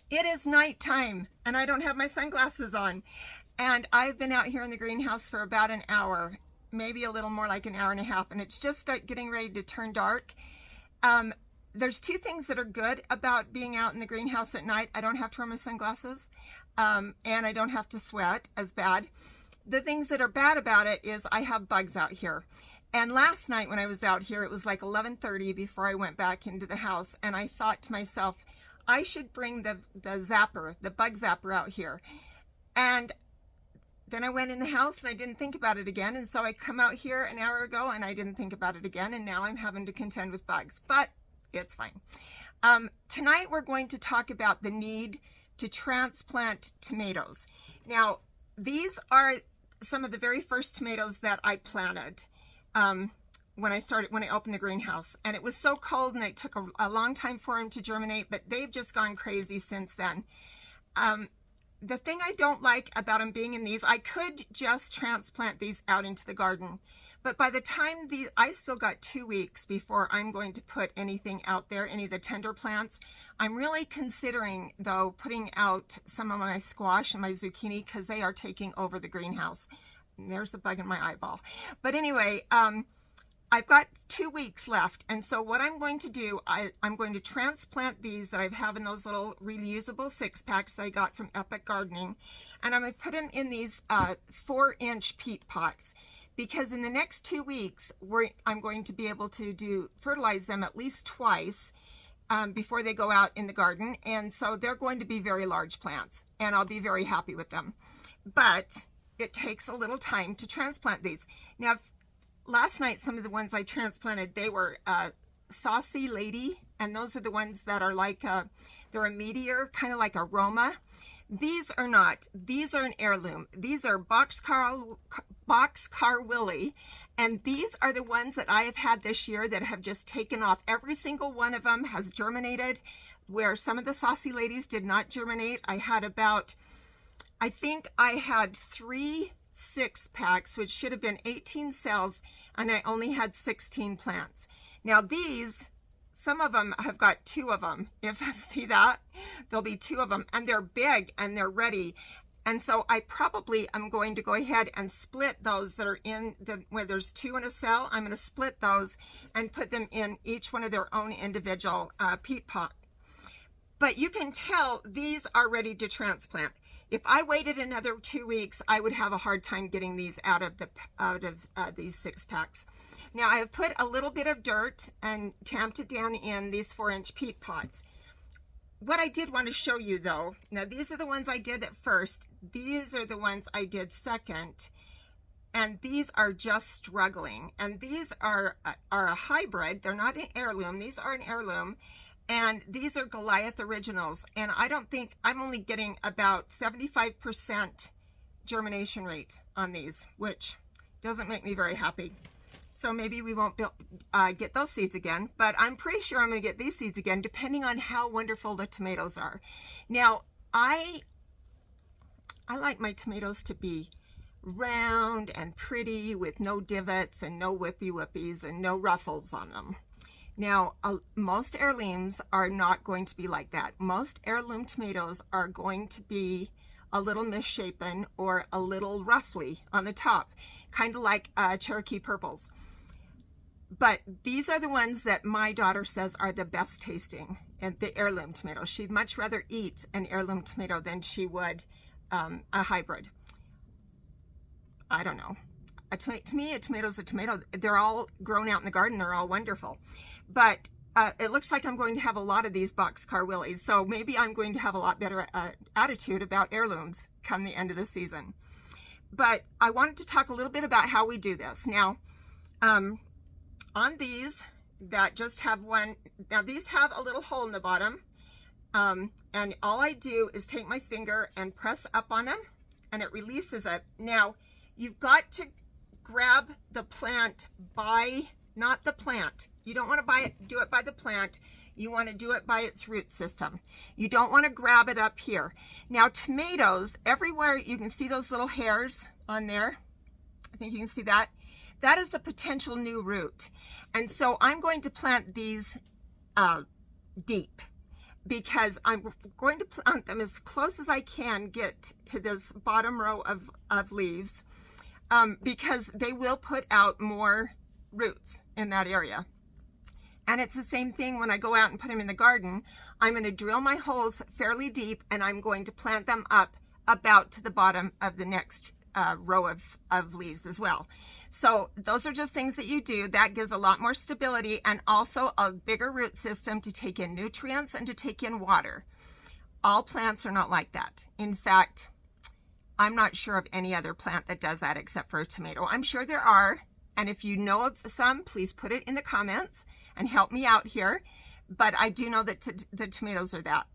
It is nighttime and I don't have my sunglasses on. And I've been out here in the greenhouse for about an hour, maybe a little more, like an hour and a half, and it's just getting ready to turn dark. There's two things that are good about being out in the greenhouse at night. I don't have to wear my sunglasses, and I don't have to sweat as bad. The things that are bad about it is I have bugs out here. And last night when I was out here, it was like 11:30 before I went back into the house, and I thought to myself, I should bring the zapper, the bug zapper out here. And then I went in the house and I didn't think about it again. And so I come out here an hour ago and I didn't think about it again. And now I'm having to contend with bugs, but it's fine. Tonight we're going to talk about the need to transplant tomatoes. Now, these are some of the very first tomatoes that I planted when I opened the greenhouse. And it was so cold and it took a long time for them to germinate, but they've just gone crazy since then. The thing I don't like about them being in these, I could just transplant these out into the garden, but by the time I still got 2 weeks before I'm going to put anything out there, any of the tender plants. I'm really considering, though, putting out some of my squash and my zucchini because they are taking over the greenhouse. And there's the bug in my eyeball. But anyway, I've got 2 weeks left, and so what I'm going to do, I'm going to transplant these that I have in those little reusable 6-packs that I got from Epic Gardening, and I'm going to put them in these 4-inch peat pots, because in the next 2 weeks, I'm going to be able to fertilize them at least twice before they go out in the garden, and so they're going to be very large plants, and I'll be very happy with them. But it takes a little time to transplant these. Now, last night, some of the ones I transplanted, they were Saucy Lady, and those are the ones that are like, they're a meteor, kind of like a Roma. These are not. These are an heirloom. These are Boxcar Willie, and these are the ones that I have had this year that have just taken off. Every single one of them has germinated, where some of the Saucy Ladies did not germinate. I think I had 3 6-packs, which should have been 18 cells, and I only had 16 plants. Now these, some of them have got 2 of them. If you see that, there'll be 2 of them, and they're big and they're ready. And so I probably am going to go ahead and split those that are where there's 2 in a cell. I'm going to split those and put them in each one of their own individual peat pot. But you can tell these are ready to transplant. If I waited another 2 weeks, I would have a hard time getting these out of these 6-packs. Now I have put a little bit of dirt and tamped it down in these 4-inch peat pots. What I did want to show you though, now these are the ones I did at first. These are the ones I did second. And these are just struggling. And these are a hybrid. They're not an heirloom. These are an heirloom. And these are Goliath Originals, and I don't think, I'm only getting about 75% germination rate on these, which doesn't make me very happy. So maybe we won't get those seeds again, but I'm pretty sure I'm going to get these seeds again, depending on how wonderful the tomatoes are. Now, I like my tomatoes to be round and pretty with no divots and no whippy-whippies and no ruffles on them. Now, most heirlooms are not going to be like that. Most heirloom tomatoes are going to be a little misshapen or a little roughly on the top, kind of like Cherokee Purples. But these are the ones that my daughter says are the best tasting, and the heirloom tomatoes. She'd much rather eat an heirloom tomato than she would a hybrid. I don't know. To me, a tomato's a tomato. They're all grown out in the garden. They're all wonderful. But it looks like I'm going to have a lot of these Boxcar Willies. So maybe I'm going to have a lot better attitude about heirlooms come the end of the season. But I wanted to talk a little bit about how we do this. Now, on these that just have one, now these have a little hole in the bottom. And all I do is take my finger and press up on them, and it releases it. Now, you've got to grab the plant by, not the plant. You don't want to do it by the plant. You want to do it by its root system. You don't want to grab it up here. Now, tomatoes, everywhere you can see those little hairs on there. I think you can see that. That is a potential new root. And so I'm going to plant these deep. because I'm going to plant them as close as I can get to this bottom row of leaves, because they will put out more roots in that area. And it's the same thing when I go out and put them in the garden. I'm going to drill my holes fairly deep, and I'm going to plant them up about to the bottom of the next row of leaves as well. So those are just things that you do. That gives a lot more stability and also a bigger root system to take in nutrients and to take in water. All plants are not like that. In fact, I'm not sure of any other plant that does that except for a tomato. I'm sure there are, and if you know of some, please put it in the comments and help me out here. But I do know that the tomatoes are that.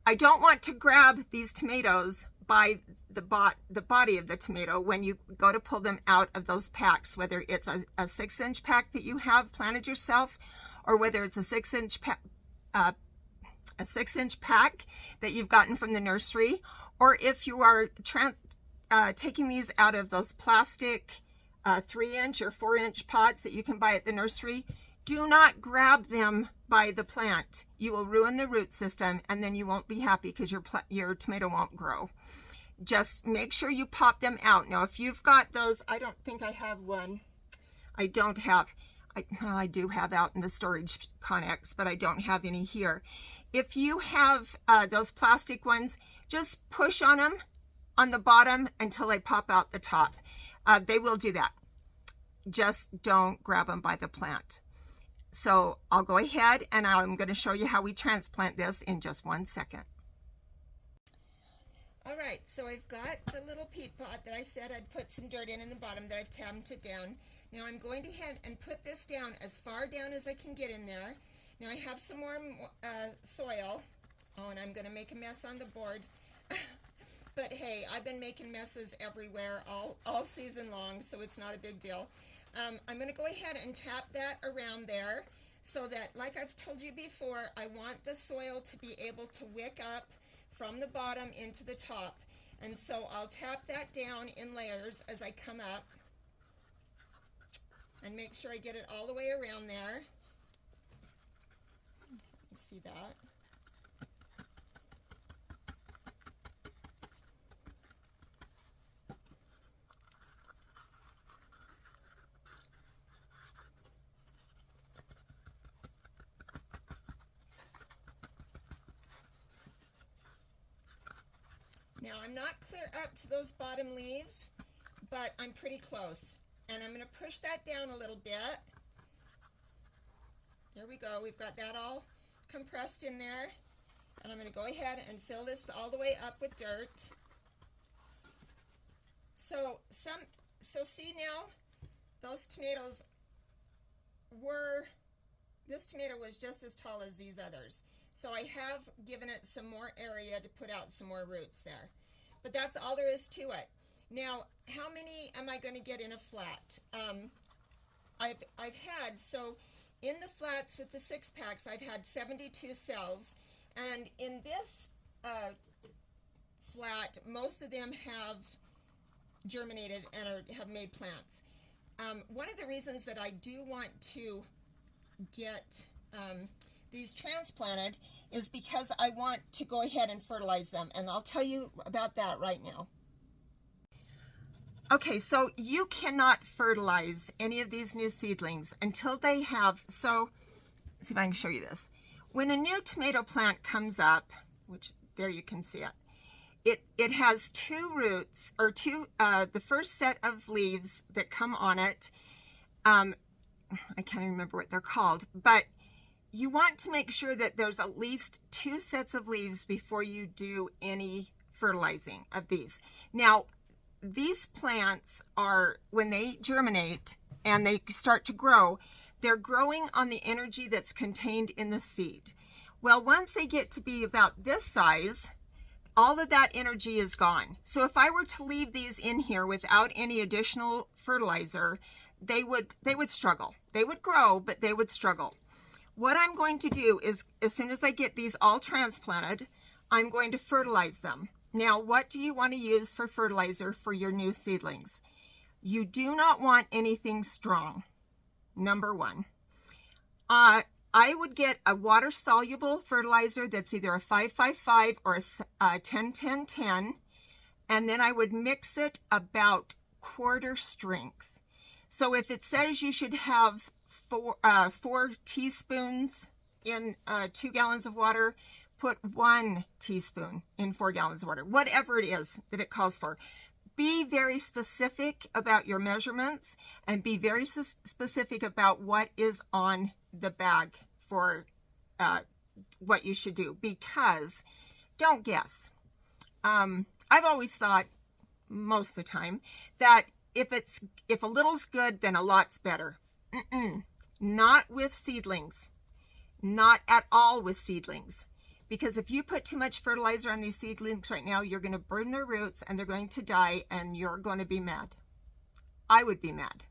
I don't want to grab these tomatoes by the body of the tomato when you go to pull them out of those packs, whether it's a 6-inch pack that you have planted yourself, or whether it's a 6-inch pack that you've gotten from the nursery, or if you are taking these out of those plastic 3-inch or 4-inch pots that you can buy at the nursery. Do not grab them by the plant. You will ruin the root system, and then you won't be happy because your tomato won't grow. Just make sure you pop them out. Now, if you've got those, I don't think I have one. I don't have, well, I do have out in the storage Connex, but I don't have any here. If you have those plastic ones, just push on them on the bottom until they pop out the top. They will do that. Just don't grab them by the plant. So I'll go ahead and I'm going to show you how we transplant this in just 1 second. All right, so I've got the little peat pot that I said I'd put some dirt in the bottom that I've tamped it down. Now I'm going to head and put this down as far down as I can get in there. Now I have some more soil. Oh, and I'm going to make a mess on the board. But hey, I've been making messes everywhere all season long, so it's not a big deal. I'm going to go ahead and tap that around there so that, like I've told you before, I want the soil to be able to wick up from the bottom into the top. And so I'll tap that down in layers as I come up and make sure I get it all the way around there. You see that? Now I'm not clear up to those bottom leaves, but I'm pretty close. And I'm going to push that down a little bit. There we go. We've got that all compressed in there. And I'm going to go ahead and fill this all the way up with dirt. So see now, those tomatoes this tomato was just as tall as these others. So I have given it some more area to put out some more roots there. But that's all there is to it. Now, how many am I going to get in a flat? I've had, so in the flats with the 6-packs, I've had 72 cells. And in this flat, most of them have germinated and have made plants. One of the reasons that I do want to get these transplanted is because I want to go ahead and fertilize them, and I'll tell you about that right now. Okay, so you cannot fertilize any of these new seedlings until they have, so let's see if I can show you this. When a new tomato plant comes up, which there you can see it, it has 2 roots, or the first set of leaves that come on it. I can't remember what they're called, but you want to make sure that there's at least 2 sets of leaves before you do any fertilizing of these. Now, these plants are, when they germinate and they start to grow, they're growing on the energy that's contained in the seed. Well, once they get to be about this size, all of that energy is gone. So if I were to leave these in here without any additional fertilizer, they would struggle. They would grow, but they would struggle. What I'm going to do is, as soon as I get these all transplanted, I'm going to fertilize them. Now, what do you want to use for fertilizer for your new seedlings? You do not want anything strong, number one. I I would get a water-soluble fertilizer that's either a 5-5-5 or a 10-10-10, and then I would mix it about quarter strength. So if it says you should have 4 teaspoons in 2 gallons of water, put 1 teaspoon in 4 gallons of water, whatever it is that it calls for. Be very specific about your measurements and be very specific about what is on the bag for what you should do, because don't guess. I've always thought, most of the time, that if a little's good, then a lot's better. Not with seedlings. Not at all with seedlings. Because if you put too much fertilizer on these seedlings right now, you're going to burn their roots and they're going to die, and you're going to be mad. I would be mad.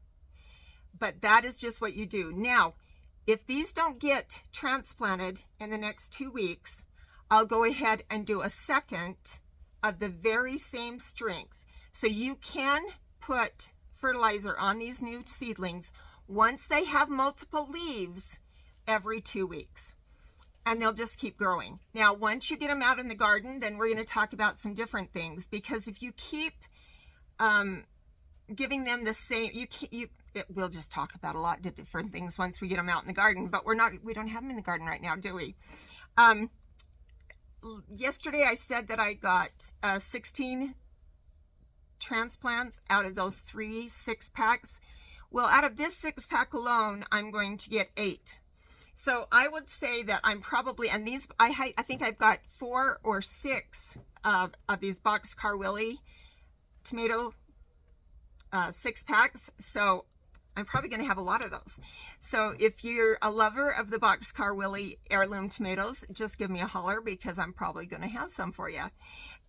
But that is just what you do. Now, if these don't get transplanted in the next 2 weeks, I'll go ahead and do a second of the very same strength. So you can put fertilizer on these new seedlings once they have multiple leaves every 2 weeks. And they'll just keep growing. Now, once you get them out in the garden, then we're going to talk about some different things, because if you keep giving them the same, we'll just talk about a lot of different things once we get them out in the garden, but we don't have them in the garden right now, do we? Yesterday I said that I got 16 transplants out of those 3 6-packs. Well, out of this 6-pack alone, I'm going to get 8. So I would say that I'm probably, and these, I think I've got 4 or 6 of these Boxcar Willie tomato 6-packs. So I'm probably going to have a lot of those. So if you're a lover of the Boxcar Willie heirloom tomatoes, just give me a holler, because I'm probably going to have some for you.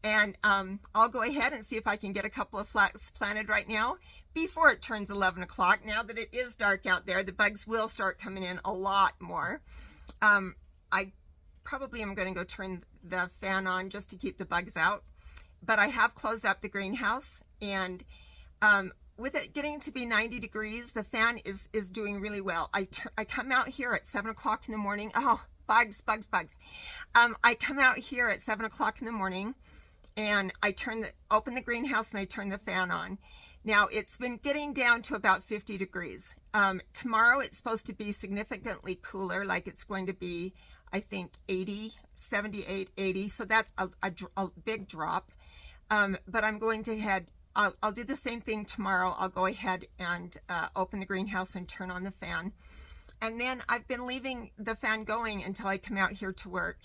And I'll go ahead and see if I can get a couple of flats planted right now before it turns 11 o'clock. Now that it is dark out there, the bugs will start coming in a lot more. I probably am going to go turn the fan on just to keep the bugs out. But I have closed up the greenhouse, and with it getting to be 90 degrees, the fan is doing really well. I come out here at 7 o'clock in the morning. Oh, bugs, bugs, bugs. I come out here at 7 o'clock in the morning, and I open the greenhouse and I turn the fan on. Now, it's been getting down to about 50 degrees. Tomorrow it's supposed to be significantly cooler, like it's going to be, I think, 80, 78, 80. So that's a big drop. But I'm going to I'll do the same thing tomorrow. I'll go ahead and open the greenhouse and turn on the fan. And then I've been leaving the fan going until I come out here to work.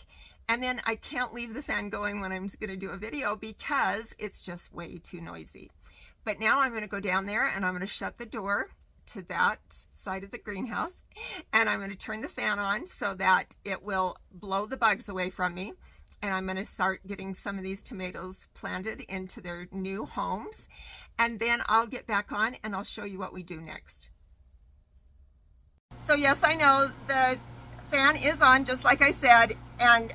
And then I can't leave the fan going when I'm going to do a video, because it's just way too noisy. But now I'm going to go down there and I'm going to shut the door to that side of the greenhouse. And I'm going to turn the fan on so that it will blow the bugs away from me. And I'm going to start getting some of these tomatoes planted into their new homes. And then I'll get back on and I'll show you what we do next. So yes, I know the fan is on, just like I said, and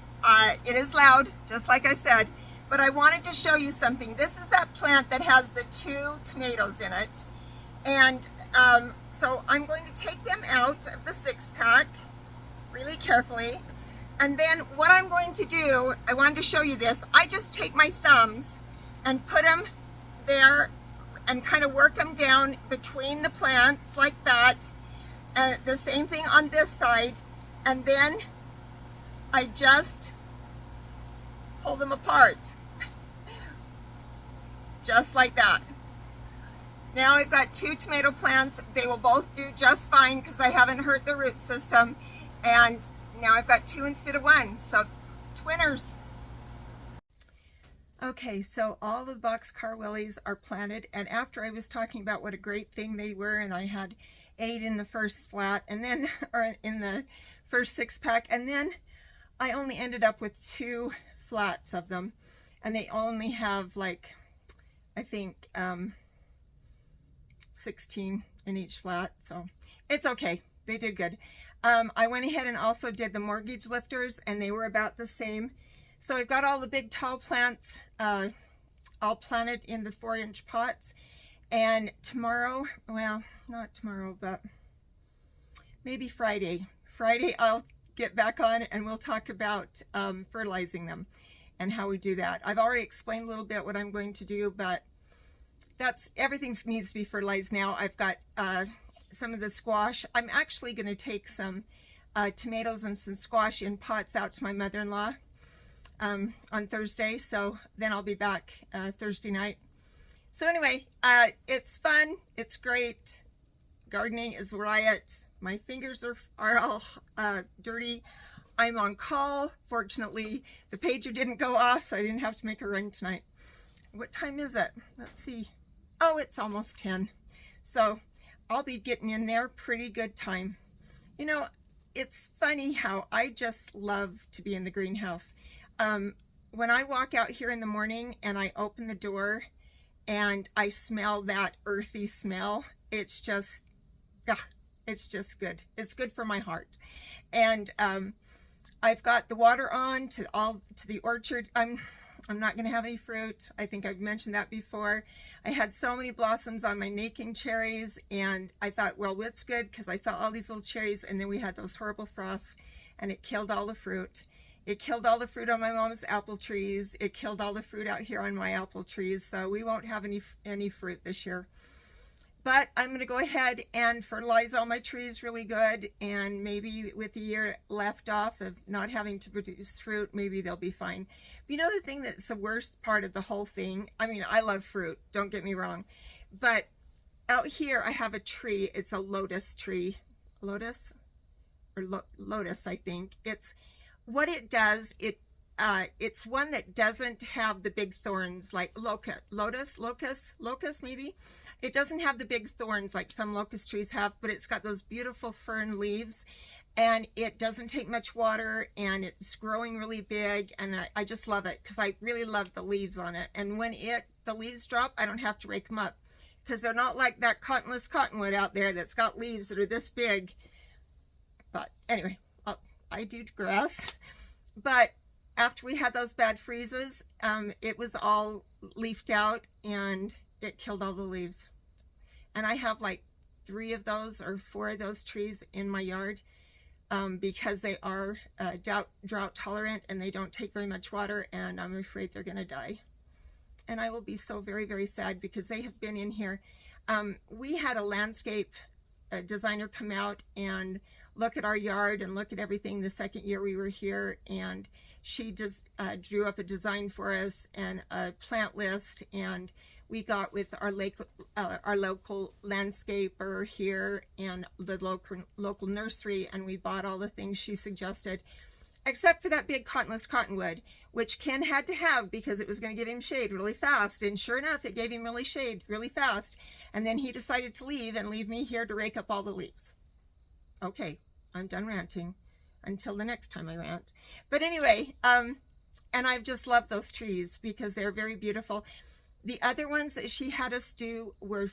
it is loud, just like I said. But I wanted to show you something. This is that plant that has the 2 tomatoes in it. And so I'm going to take them out of the 6-pack really carefully. And then what I'm going to do, I wanted to show you this. I just take my thumbs and put them there and kind of work them down between the plants like that. The same thing on this side. And then I just pull them apart. Just like that. Now I've got 2 tomato plants. They will both do just fine because I haven't hurt the root system. And now I've got 2 instead of 1. So twinners. Okay, so all the Boxcar Willies are planted. And after I was talking about what a great thing they were, and I had 8 in the first flat, and then, or in the first 6-pack, and then I only ended up with 2 flats of them. And they only have, like, I think 16 in each flat, so it's okay. They did good. I went ahead and also did the mortgage lifters, and they were about the same. So I've got all the big tall plants all planted in the 4-inch pots. And tomorrow, well, not tomorrow, but maybe Friday Friday I'll get back on and we'll talk about fertilizing them and how we do that. I've already explained a little bit what I'm going to do, but everything needs to be fertilized now. I've got some of the squash. I'm actually going to take some tomatoes and some squash in pots out to my mother-in-law on Thursday, so then I'll be back Thursday night. So anyway, it's fun, it's great. Gardening is riot. My fingers are all dirty. I'm on call. Fortunately, the pager didn't go off, so I didn't have to make a run tonight. What time is it? Let's see. Oh, it's almost 10. So I'll be getting in there pretty good time. You know, it's funny how I just love to be in the greenhouse. When I walk out here in the morning and I open the door and I smell that earthy smell, it's just good. It's good for my heart. And I've got the water on to the orchard. I'm not going to have any fruit. I think I've mentioned that before. I had so many blossoms on my naking cherries, and I thought, well, it's good because I saw all these little cherries, and then we had those horrible frosts, and it killed all the fruit. It killed all the fruit on my mom's apple trees. It killed all the fruit out here on my apple trees, so we won't have any fruit this year. But I'm going to go ahead and fertilize all my trees really good, and maybe with the year left off of not having to produce fruit, maybe they'll be fine. But you know the thing that's the worst part of the whole thing? I mean, I love fruit, don't get me wrong. But out here I have a tree. It's a lotus tree. Lotus? Or lotus, I think. What it does, it's one that doesn't have the big thorns like locust maybe. It doesn't have the big thorns like some locust trees have, but it's got those beautiful fern leaves, and it doesn't take much water, and it's growing really big, and I just love it because I really love the leaves on it. And when the leaves drop, I don't have to rake them up because they're not like that cottonless cottonwood out there that's got leaves that are this big. But anyway, I do grass. But after we had those bad freezes, it was all leafed out and it killed all the leaves. And I have like 3 of those or 4 of those trees in my yard because they are drought tolerant and they don't take very much water, and I'm afraid they're going to die. And I will be so very, very sad because they have been in here. We had a landscape designer come out and look at our yard and look at everything the second year we were here, and she just drew up a design for us and a plant list, and we got with our local landscaper here and the local nursery, and we bought all the things she suggested, except for that big cottonless cottonwood, which Ken had to have because it was going to give him shade really fast. And sure enough, it gave him really shade really fast. And then he decided to leave and leave me here to rake up all the leaves. Okay, I'm done ranting until the next time I rant. But anyway, and I've just loved those trees because they're very beautiful. The other ones that she had us do were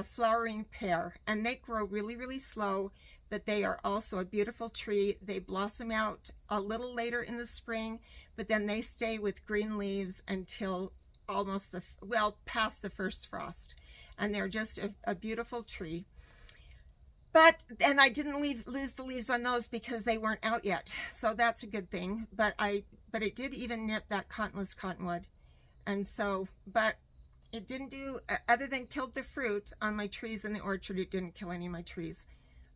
flowering pear, and they grow really, really slow, but they are also a beautiful tree. They blossom out a little later in the spring, but then they stay with green leaves until almost past the first frost, and they're just a beautiful tree. And I didn't lose the leaves on those because they weren't out yet, so that's a good thing. But it did even nip that cottonless cottonwood, and so it didn't do, other than killed the fruit on my trees in the orchard, it didn't kill any of my trees.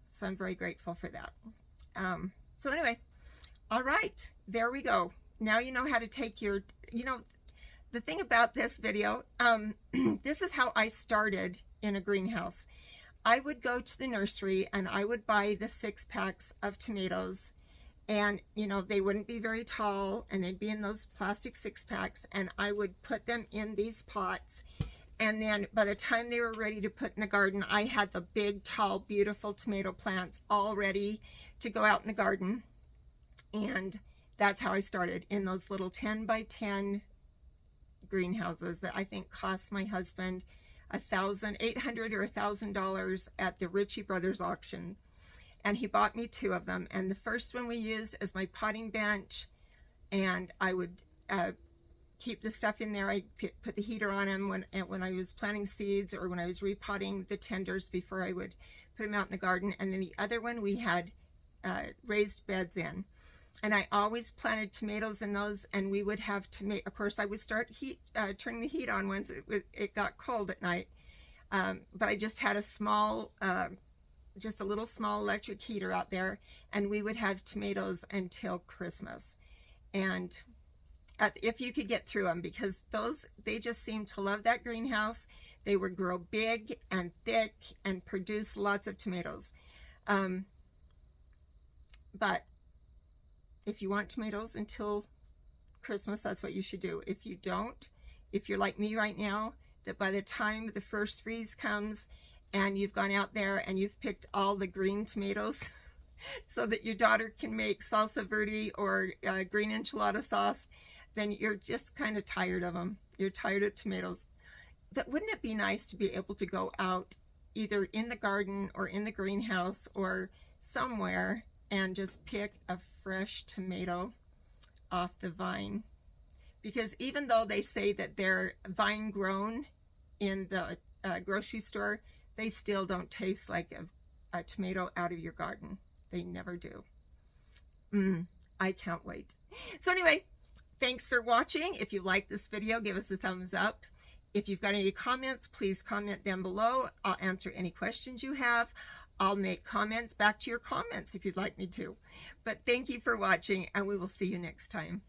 So I'm very grateful for that. So anyway, all right, there we go. Now you know how to take your, the thing about this video, this is how I started in a greenhouse. I would go to the nursery and I would buy the 6 packs of tomatoes, and they wouldn't be very tall, and they'd be in those plastic 6 packs, and I would put them in these pots, and then by the time they were ready to put in the garden, I had the big, tall, beautiful tomato plants all ready to go out in the garden. And that's how I started, in those little 10 by 10 greenhouses that I think cost my husband $800 or $1,000 at the Ritchie Brothers auction. And he bought me 2 of them. And the first one we used as my potting bench, and I would keep the stuff in there. I put the heater on them when I was planting seeds, or when I was repotting the tenders before I would put them out in the garden. And then the other one we had raised beds in. And I always planted tomatoes in those, and we would have tomato. Of course, I would start turning the heat on once it got cold at night. But I just had a small, just a little small electric heater out there, and we would have tomatoes until Christmas. And if you could get through them, because they just seem to love that greenhouse. They would grow big and thick and produce lots of tomatoes. But if you want tomatoes until Christmas, that's what you should do. If you don't, if you're like me right now, that by the time the first freeze comes and you've gone out there and you've picked all the green tomatoes so that your daughter can make salsa verde or green enchilada sauce, then you're just kind of tired of them. You're tired of tomatoes. But wouldn't it be nice to be able to go out either in the garden or in the greenhouse or somewhere and just pick a fresh tomato off the vine? Because even though they say that they're vine grown in the grocery store, they still don't taste like a tomato out of your garden. They never do. I can't wait. So anyway, thanks for watching. If you like this video, give us a thumbs up. If you've got any comments, please comment down below. I'll answer any questions you have. I'll make comments back to your comments if you'd like me to. But thank you for watching, and we will see you next time.